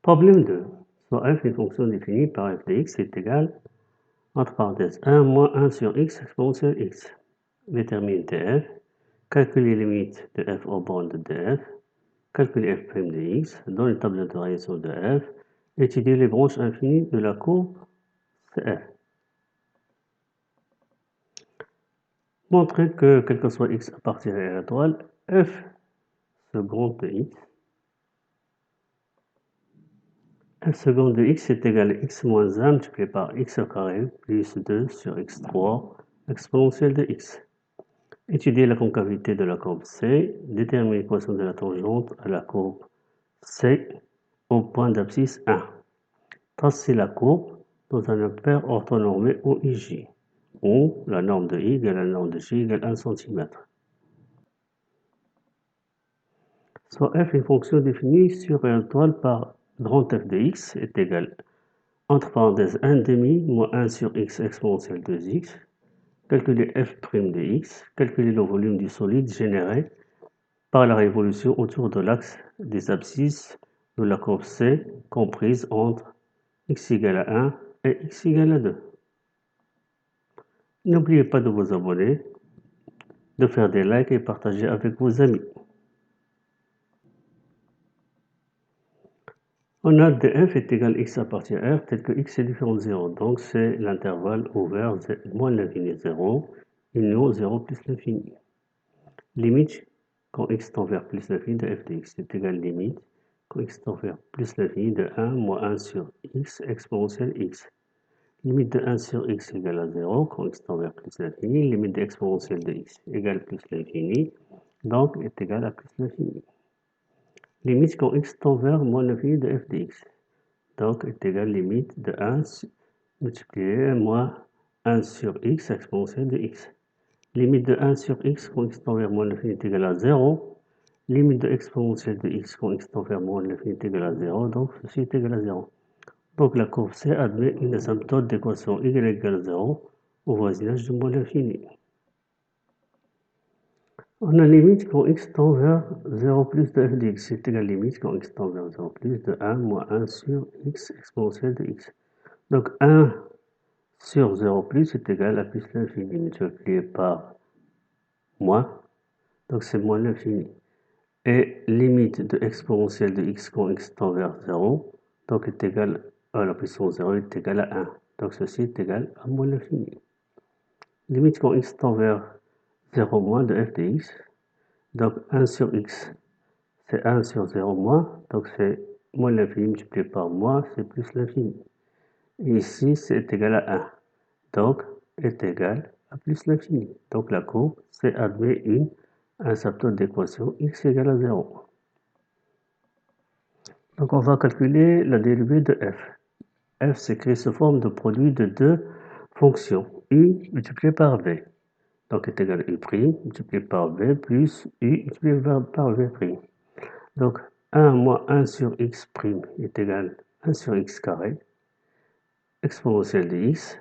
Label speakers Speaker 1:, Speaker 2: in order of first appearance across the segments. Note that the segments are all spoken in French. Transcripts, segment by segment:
Speaker 1: Problème 2. Soit f est une fonction définie par f de x est égale, entre parenthèses, 1 moins 1 sur x exponentielle x. Détermine df, calculer les limites de f aux bornes de df, calculer f' de x, dans une table de variation de f, étudier les branches infinies de la courbe CF. Montrer que, quel que soit x à partir de la toile, f seconde de x, f seconde de x est égal à x moins 1 multiplié par x au carré plus 2 sur x3 exponentielle de x. Étudier la concavité de la courbe C, déterminer l'équation de la tangente à la courbe C au point d'abscisse 1. Tracer la courbe dans un impair orthonormé OIJ, où la norme de I égale la norme de J égale 1 cm. Soit f est une fonction définie sur une toile par grand F de x est égal, entre parenthèses, 1 demi moins 1 sur x exponentielle de x. Calculer f' de x, calculer le volume du solide généré par la révolution autour de l'axe des abscisses de la courbe C comprise entre x égale à 1 et x égale à 2. N'oubliez pas de vous abonner, de faire des likes et partager avec vos amis. On a df est égal à x à partir de r tel que x est différent de 0. Donc c'est l'intervalle ouvert moins l'infini 0, union 0 plus l'infini. Limite quand x tend vers plus l'infini de f de x est égal à limite quand x tend vers plus l'infini de 1 moins 1 sur x exponentielle x. Limite de 1 sur x égale à 0 quand x tend vers plus l'infini. Limite de exponentielle de x égale plus l'infini, donc est égal à plus l'infini. Limite quand x tend vers moins l'infini de f de x, donc est égal à limite de 1 multiplié moins 1 sur x exponentielle de x. Limite de 1 sur x quand x tend vers moins l'infini est égal à 0. Limite de exponentielle de x quand x tend vers moins l'infini est égal à 0. Donc ceci est égal à 0. Donc la courbe C admet une asymptote d'équation y égale à 0 au voisinage de moins l'infini. On a limite quand x tend vers 0 plus de f de x est égal à limite quand x tend vers 0 plus de 1 moins 1 sur x exponentielle de x. Donc 1 sur 0 plus est égal à plus l'infini multiplié par moins, donc c'est moins l'infini. Et limite de exponentielle de x quand x tend vers 0, donc est égal à la puissance 0 est égal à 1. Donc ceci est égal à moins l'infini. Limite quand x tend vers 0 moins de f de x, donc 1 sur x, c'est 1 sur 0 moins, donc c'est moins l'infini multiplié par moins, c'est plus l'infini. Et ici, c'est égal à 1, donc est égal à plus l'infini. Donc la courbe, c'est admet une asymptote d'équation x égale à 0. Donc on va calculer la dérivée de f. F s'écrit sous forme de produit de deux fonctions, u multiplié par v. Donc est égal à u' multiplié par v plus u multiplié par v'. Donc 1 moins 1 sur x' est égal à 1 sur x carré, exponentielle de x.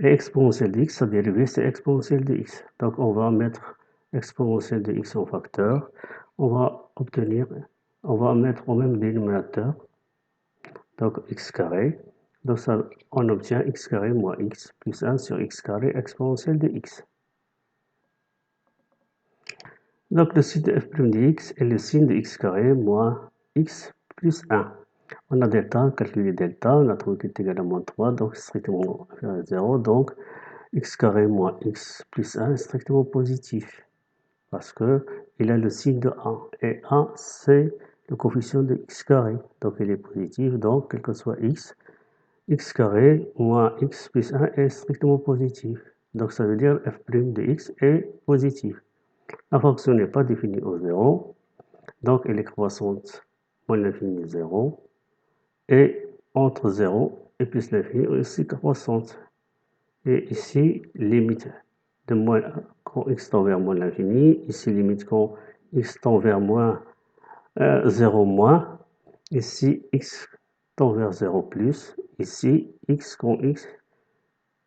Speaker 1: Et exponentielle de x, sa dérivée c'est exponentielle de x. Donc on va mettre exponentielle de x en facteur. On va mettre au même dénominateur, donc x carré. Donc ça, on obtient x carré moins x plus 1 sur x carré exponentielle de x. Donc le signe de f' de x est le signe de x carré moins x plus 1. On a delta, calculer delta, on a trouvé qu'il est égal à moins 3, donc strictement inférieur à 0. Donc x carré moins x plus 1 est strictement positif parce qu'il a le signe de 1. Et 1, c'est le coefficient de x carré, donc il est positif. Donc quel que soit x, x carré moins x plus 1 est strictement positif. Donc ça veut dire f' de x est positif. La fonction n'est pas définie au 0, donc elle est croissante moins l'infini 0, et entre 0 et plus l'infini aussi croissante. Et ici, limite de moins quand x tend vers moins l'infini, ici limite quand x tend vers moins 0 moins, ici x tend vers 0 plus, ici x quand x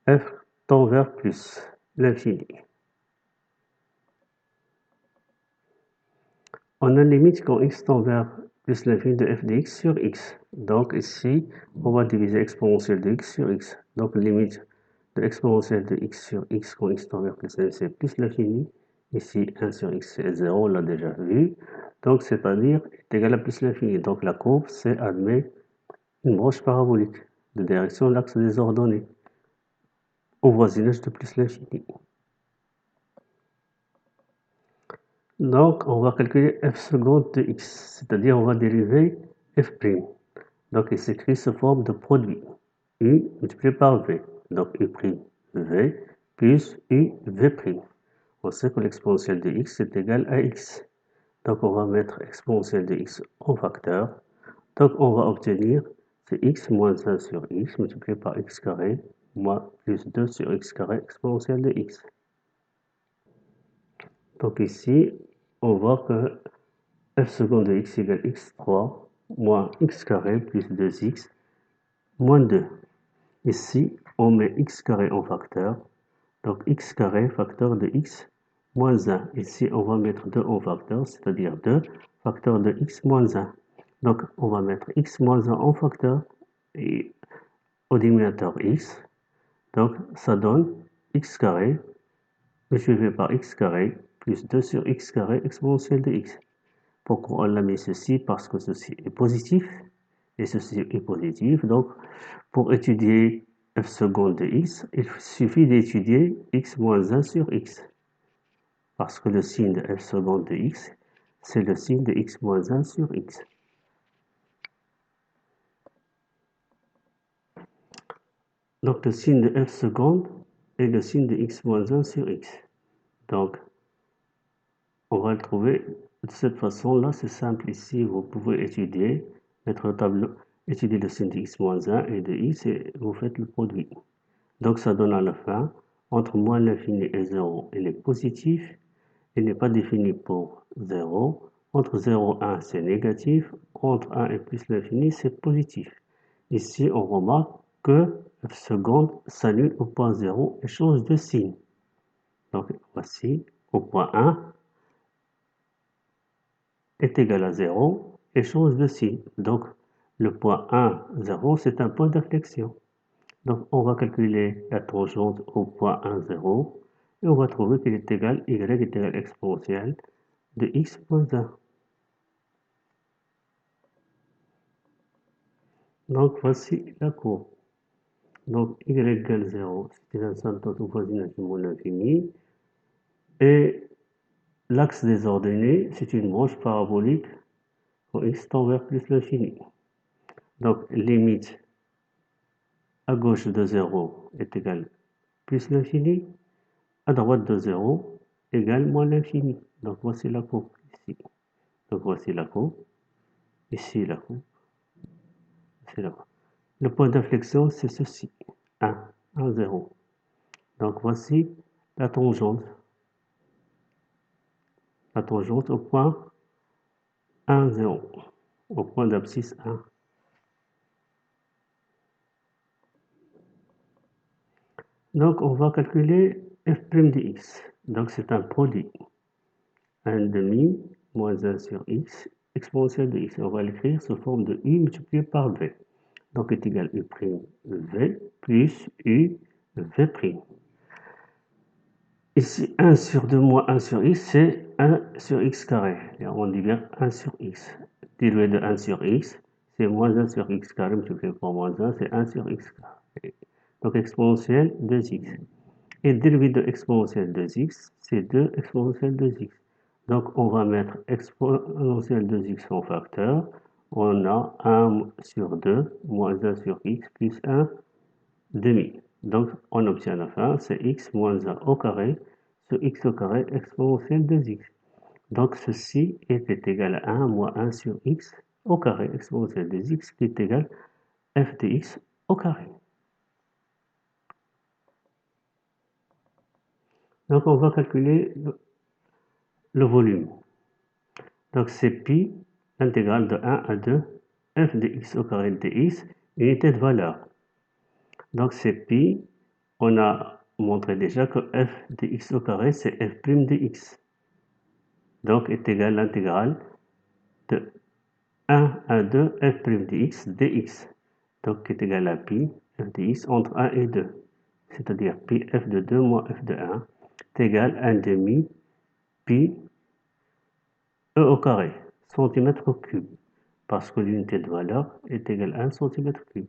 Speaker 1: f tend vers plus l'infini. On a limite quand x tend vers plus l'infini de f de x sur x. Donc ici, on va diviser exponentielle de x sur x. Donc limite de exponentielle de x sur x quand x tend vers plus 1, c'est plus l'infini. Ici, 1 sur x, c'est 0, on l'a déjà vu. Donc, c'est-à-dire, est égal à plus l'infini. Donc, la courbe, c'est admet une branche parabolique de direction l'axe des ordonnées au voisinage de plus l'infini. Donc, on va calculer f seconde de x, c'est-à-dire on va dériver f'. Donc, il s'écrit sous forme de produit u multiplié par v. Donc, u' v plus u v'. On sait que l'exponentielle de x est égale à x. Donc, on va mettre exponentielle de x en facteur. Donc, on va obtenir c'est x moins 1 sur x multiplié par x carré moins plus 2 sur x carré exponentielle de x. Donc ici, on voit que f seconde de x égale x3 moins x carré plus 2x moins 2. Ici, on met x carré en facteur. Donc x carré facteur de x moins 1. Ici, on va mettre 2 en facteur, c'est-à-dire 2 facteur de x moins 1. Donc, on va mettre x moins 1 en facteur et au dénominateur x. Donc, ça donne x carré multiplié par x carré plus 2 sur x carré exponentielle de x. Pourquoi on l'a mis ceci? Parce que ceci est positif et ceci est positif. Donc, pour étudier f seconde de x, il suffit d'étudier x moins 1 sur x. Parce que le signe de f seconde de x, c'est le signe de x moins 1 sur x. Donc, le signe de f seconde est le signe de x moins 1 sur x. Donc, on va le trouver de cette façon-là. C'est simple ici. Vous pouvez étudier, mettre le tableau, étudier le signe de x moins 1 et de x et vous faites le produit. Donc, ça donne à la fin, entre moins l'infini et 0, il est positif. Il n'est pas défini pour 0. Entre 0 et 1, c'est négatif. Entre 1 et plus l'infini, c'est positif. Ici, on remarque que f seconde s'annule au point 0 et change de signe. Donc, voici, au point 1 est égal à 0 et change de signe. Donc, le point 1, 0, c'est un point d'inflexion. Donc, on va calculer la tangente au point 1, 0 et on va trouver qu'il est égal, y est égal exponentielle de x moins 1. Donc, voici la courbe. Donc, y égale 0, c'est une asymptote au voisinage de moins l'infini. Et l'axe des ordonnées, c'est une branche parabolique pour x tend vers plus l'infini. Donc, limite à gauche de 0 est égale plus l'infini, à droite de 0 égale moins l'infini. Donc, voici la courbe ici. Donc, voici la courbe. Ici, la courbe. Ici, la courbe. Le point d'inflexion, c'est ceci. 1, 1, 0. Donc, voici la tangente. La tangente au point 1, 0. Au point d'abscisse 1. Donc, on va calculer f' de x. Donc, c'est un produit. 1 demi moins 1 sur x exponentielle de x. On va l'écrire sous forme de u multiplié par v. Donc, est égal u' v plus u v'. Ici, 1 sur 2 moins 1 sur x, c'est 1 sur x carré. Et on divise 1 sur x. Dérivé de 1 sur x, c'est moins 1 sur x carré multiplié par moins 1, c'est 1 sur x carré. Donc, exponentielle 2x. Et dérivé de exponentielle 2x, c'est 2 exponentielle 2x. Donc, on va mettre exponentielle 2x en facteur. On a 1 sur 2 moins 1 sur x plus 1 demi. Donc, on obtient à la fin, c'est x moins 1 au carré sur x au carré exponentielle 2x. Donc, ceci est égal à 1 moins 1 sur x au carré exponentielle 2x qui est égal à f de x au carré. Donc, on va calculer le volume. Donc, c'est pi, l'intégrale de 1 à 2, f de x au carré de x, unité de valeur. Donc, c'est pi, on a montré déjà que f de x au carré, c'est f' de x. Donc, est égal à l'intégrale de 1 à 2 f' de x dx, donc qui est égal à pi f de x entre 1 et 2, c'est-à-dire pi f de 2 moins f de 1 est égal à 1 demi pi e au carré, centimètre cube, parce que l'unité de valeur est égale à 1 centimètre cube.